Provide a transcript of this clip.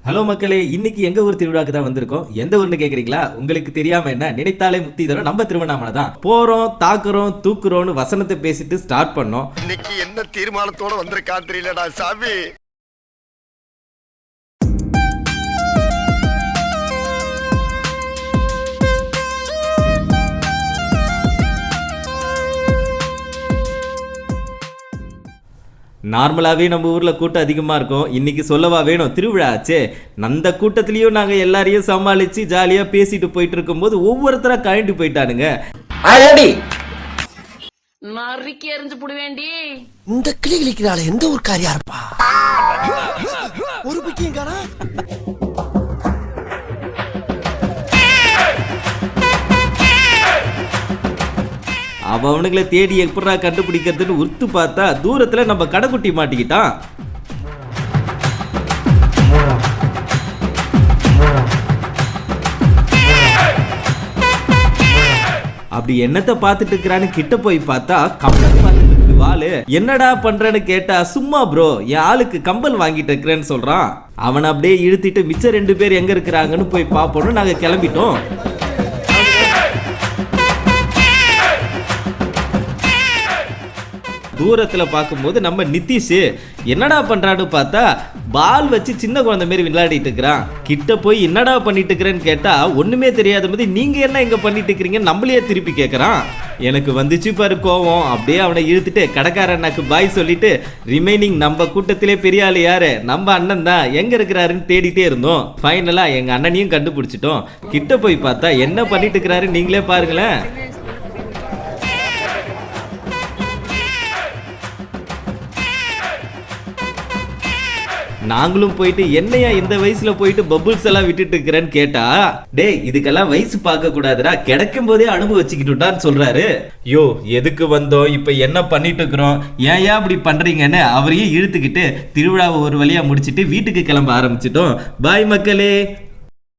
Hello மக்களே, இன்னைக்கு எங்க ஊர் திருவிழாக்கு தான் வந்திருக்கோம். எந்த ஊர்னு கேக்குறீங்களா? உங்களுக்கு தெரியாம என்ன, நினைத்தாலே முக்தி தரும் நம்ம திருவண்ணாமலை தான். போறோம், தாக்குறோம், தூக்குறோம்னு வசனத்தை பேசிட்டு ஸ்டார்ட் பண்ணோம். இன்னைக்கு என்ன தீர்மானத்தோட வந்திருக்கா தெரியலடா சாமி. நார்மலாவே நம்ம ஊர்ல கூட்டம் அதிகமா இருக்கும். இன்னைக்கு சொல்லவா வேணும், திருவிழா ஆச்சே. அந்த கூட்டத்திலயும் நாங்க எல்லாரையும் சமாளிச்சு ஜாலியா பேசிட்டு போயிட்டு இருக்கும் போது ஒவ்வொருத்தரா கழண்டு போயிட்டானுங்க. நறுக்கி எறிஞ்சு புடுவேண்டி. இந்த கிளி கிளிக்கிறாள் எந்த ஒரு காரியா இருப்பா? ஒரு பிட்டியும் காணா. அவனுங்களை தேடி எப்படா கண்டுபிடிக்கிறதுன்னு உத்து பார்த்தா தூரத்துல நம்ம கடைக்குட்டி மாட்டிக்கிட்டான். அப்படி என்னத்தை பார்த்துட்டு இருக்கிறான்னு கிட்ட போய் பார்த்தா கம்பல் பார்த்துட்டு இருக்கு வாளு. என்னடா பண்றேன்னு கேட்டா, சும்மா ப்ரோ என் ஆளுக்கு கம்பல் வாங்கிட்டு இருக்கிறேன்னு சொல்றான். அவனை அப்படியே இழுத்திட்டு மிச்சம் 2 பேர் எங்க இருக்கிறாங்கன்னு போய் பார்ப்போம்னு நாங்க கிளம்பிட்டோம். தூரத்துல பார்க்கும்போது நம்ம நிதிஷ் என்னடா பண்றான்னு பார்த்தா பால் வச்சு சின்ன குழந்தை மாதிரி விளையாடிட்டு இருக்கிறான். கிட்ட போய் என்னடா பண்ணிட்டு இருக்கிறேன்னு கேட்டா ஒண்ணுமே தெரியாத மாதிரி நீங்க என்ன இங்க பண்ணிட்டு இருக்கிறீங்க நம்மளையே திருப்பி கேட்கறான். எனக்கு வந்துச்சு பாரு கோவம். அப்படியே அவனை இழுத்துட்டு கடைக்காரனுக்கு பாய் சொல்லிட்டு ரிமைனிங் நம்ம கூட்டத்திலே பெரிய ஆளு யாரு, நம்ம அண்ணன் தான், எங்க இருக்கிறாருன்னு தேடிட்டே இருந்தோம். ஃபைனலா எங்க அண்ணனையும் கண்டுபிடிச்சிட்டோம். கிட்ட போய் பார்த்தா என்ன பண்ணிட்டு இருக்கிறாரு நீங்களே பாருங்களேன். நாங்களும் போயிட்டு என்னையா இந்த வயசுல போயிட்டு பபுள்ஸ் எல்லாம் விட்டுட்டு இருக்கிறேன்னு கேட்டா, டேய் இதுக்கெல்லாம் வயசு பார்க்க கூடாதுடா, கிடைக்கும் போதே அனுபவிச்சுக்கிட்டுட்டான்னு சொல்றாரு. யோ எதுக்கு வந்தோம், இப்ப என்ன பண்ணிட்டு இருக்கிறோம், ஏன் அப்படி பண்றீங்கன்னு அவரையும் இழுத்துக்கிட்டு திருவிழாவை ஒரு வழியா முடிச்சிட்டு வீட்டுக்கு கிளம்ப ஆரம்பிச்சிட்டோம். பாய் மக்களே.